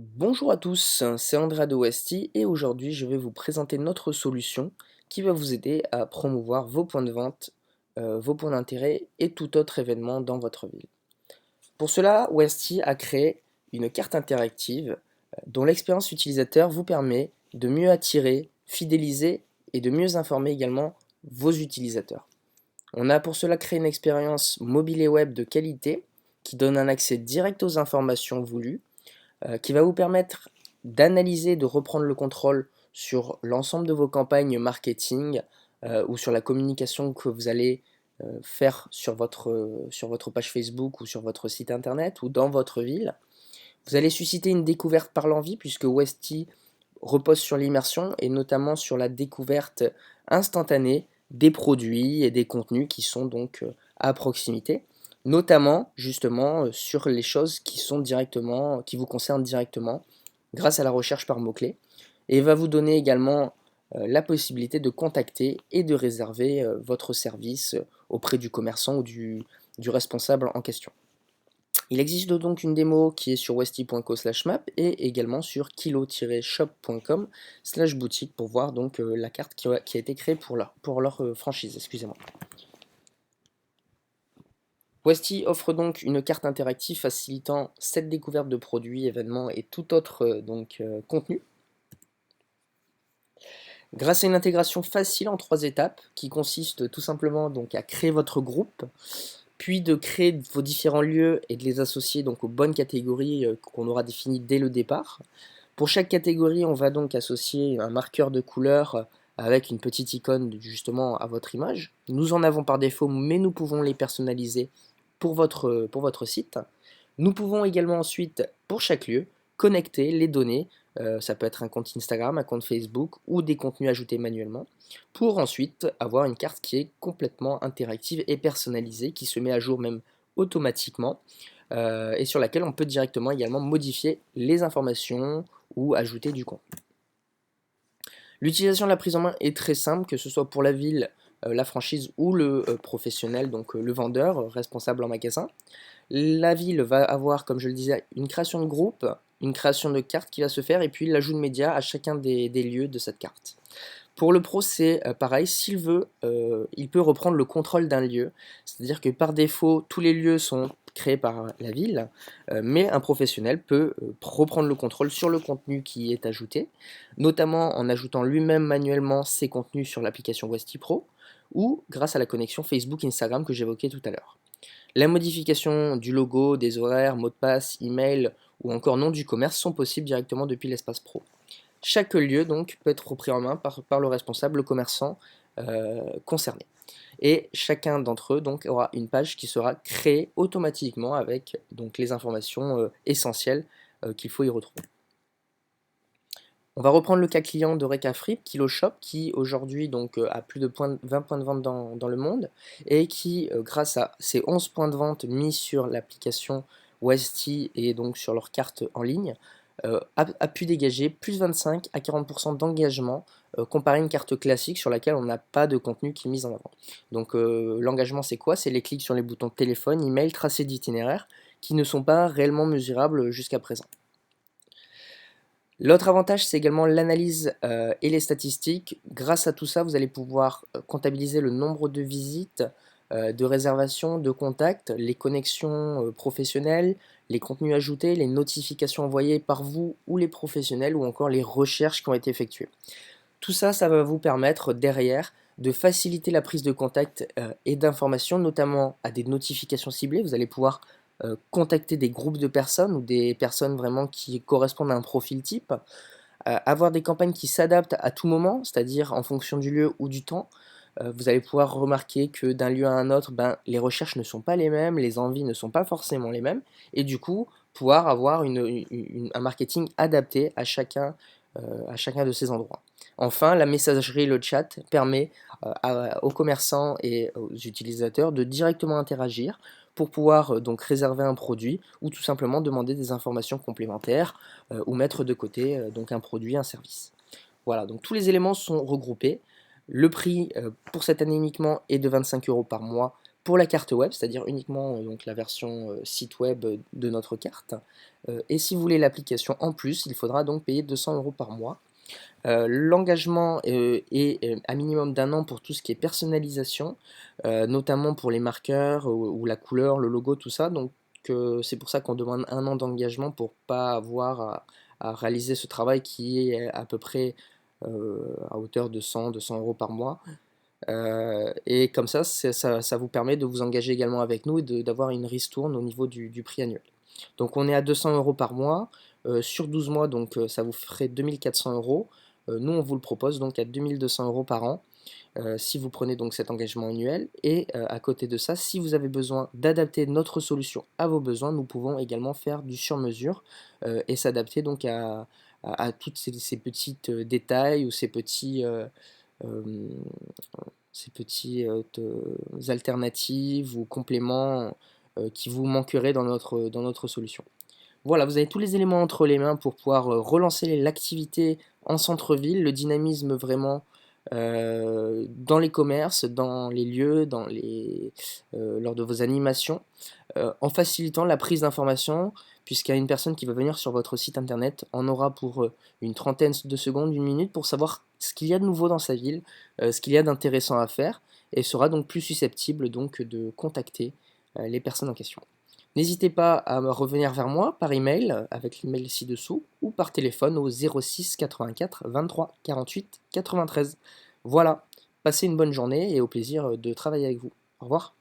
Bonjour à tous, c'est Andrea de Westy et aujourd'hui je vais vous présenter notre solution qui va vous aider à promouvoir vos points de vente, vos points d'intérêt et tout autre événement dans votre ville. Pour cela, Westy a créé une carte interactive dont l'expérience utilisateur vous permet de mieux attirer, fidéliser et de mieux informer également vos utilisateurs. On a pour cela créé une expérience mobile et web de qualité qui donne un accès direct aux informations voulues qui va vous permettre d'analyser, de reprendre le contrôle sur l'ensemble de vos campagnes marketing ou sur la communication que vous allez faire sur votre page Facebook ou sur votre site internet ou dans votre ville. Vous allez susciter une découverte par l'envie puisque Westy repose sur l'immersion et notamment sur la découverte instantanée des produits et des contenus qui sont donc à proximité, notamment justement sur les choses qui vous concernent directement grâce à la recherche par mots-clés et va vous donner également la possibilité de contacter et de réserver votre service auprès du commerçant ou du responsable en question. Il existe donc une démo qui est sur westy.co/map et également sur kilo-shop.com/boutique pour voir donc la carte qui a été créée pour leur franchise. Excusez-moi. Westy offre donc une carte interactive facilitant cette découverte de produits, événements et tout autre contenu. Grâce à une intégration facile en 3 étapes qui consiste tout simplement donc à créer votre groupe, puis de créer vos différents lieux et de les associer donc aux bonnes catégories qu'on aura définies dès le départ. Pour chaque catégorie, on va donc associer un marqueur de couleur avec une petite icône justement à votre image. Nous en avons par défaut, mais nous pouvons les personnaliser pour votre site. Nous pouvons également ensuite, pour chaque lieu, connecter les données. Ça peut être un compte Instagram, un compte Facebook ou des contenus ajoutés manuellement, pour ensuite avoir une carte qui est complètement interactive et personnalisée, qui se met à jour même automatiquement, et sur laquelle on peut directement également modifier les informations ou ajouter du contenu. L'utilisation de la prise en main est très simple, que ce soit pour la ville, la franchise ou le professionnel, donc le vendeur responsable en magasin. La ville va avoir, comme je le disais, une création de groupe, une création de carte qui va se faire et puis l'ajout de médias à chacun des lieux de cette carte. Pour le pro, c'est pareil, s'il veut, il peut reprendre le contrôle d'un lieu. C'est-à-dire que par défaut, tous les lieux sont créés par la ville, mais un professionnel peut reprendre le contrôle sur le contenu qui est ajouté, notamment en ajoutant lui-même manuellement ses contenus sur l'application Westy Pro ou grâce à la connexion Facebook-Instagram que j'évoquais tout à l'heure. La modification du logo, des horaires, mots de passe, email ou encore nom du commerce sont possibles directement depuis l'espace pro. Chaque lieu donc peut être repris en main par le responsable, le commerçant concerné. Et chacun d'entre eux donc aura une page qui sera créée automatiquement avec donc les informations essentielles qu'il faut y retrouver. On va reprendre le cas client de Recafrip, KiloShop, qui aujourd'hui donc a plus de 20 points de vente dans le monde et qui, grâce à ces 11 points de vente mis sur l'application Westy et donc sur leur carte en ligne, a pu dégager plus 25 à 40% d'engagement comparé à une carte classique sur laquelle on n'a pas de contenu qui est mis en avant. Donc l'engagement c'est quoi? C'est les clics sur les boutons téléphone, email, tracé d'itinéraire qui ne sont pas réellement mesurables jusqu'à présent. L'autre avantage, c'est également l'analyse et les statistiques. Grâce à tout ça, vous allez pouvoir comptabiliser le nombre de visites, de réservations, de contacts, les connexions professionnelles, les contenus ajoutés, les notifications envoyées par vous ou les professionnels ou encore les recherches qui ont été effectuées. Tout ça, ça va vous permettre derrière de faciliter la prise de contact et d'informations, notamment à des notifications ciblées. Vous allez pouvoir contacter des groupes de personnes ou des personnes vraiment qui correspondent à un profil type, avoir des campagnes qui s'adaptent à tout moment, c'est-à-dire en fonction du lieu ou du temps. Vous allez pouvoir remarquer que d'un lieu à un autre, les recherches ne sont pas les mêmes, les envies ne sont pas forcément les mêmes, et du coup, pouvoir avoir un marketing adapté à chacun de ces endroits. Enfin, la messagerie, le chat permet aux commerçants et aux utilisateurs de directement interagir pour pouvoir donc réserver un produit ou tout simplement demander des informations complémentaires ou mettre de côté donc un produit, un service. Voilà, donc tous les éléments sont regroupés. Le prix pour cette année uniquement est de 25 € par mois pour la carte web, c'est-à-dire uniquement donc la version site web de notre carte. Et si vous voulez l'application en plus, il faudra donc payer 200 € par mois. L'engagement est à minimum d'un an pour tout ce qui est personnalisation, notamment pour les marqueurs ou la couleur, le logo, tout ça. Donc c'est pour ça qu'on demande un an d'engagement pour pas avoir à réaliser ce travail qui est à peu près à hauteur de 100-200 € par mois. Et comme ça vous permet de vous engager également avec nous et d'avoir une ristourne au niveau du prix annuel. Donc on est à 200 € par mois, sur 12 mois, donc ça vous ferait 2400 €. Nous on vous le propose donc à 2200 € par an, si vous prenez donc cet engagement annuel. Et à côté de ça, si vous avez besoin d'adapter notre solution à vos besoins, nous pouvons également faire du sur-mesure et s'adapter donc à toutes ces petites détails ou euh, ces petits alternatives ou compléments qui vous manqueraient dans notre solution. Voilà, vous avez tous les éléments entre les mains pour pouvoir relancer l'activité en centre-ville, le dynamisme vraiment dans les commerces, dans les lieux, lors de vos animations, en facilitant la prise d'informations, puisqu'il y a une personne qui va venir sur votre site internet, en aura pour une trentaine de secondes, une minute, pour savoir ce qu'il y a de nouveau dans sa ville, ce qu'il y a d'intéressant à faire, et sera donc plus susceptible donc de contacter les personnes en question. N'hésitez pas à revenir vers moi par email avec l'email ci-dessous ou par téléphone au 06 84 23 48 93. Voilà, passez une bonne journée et au plaisir de travailler avec vous. Au revoir.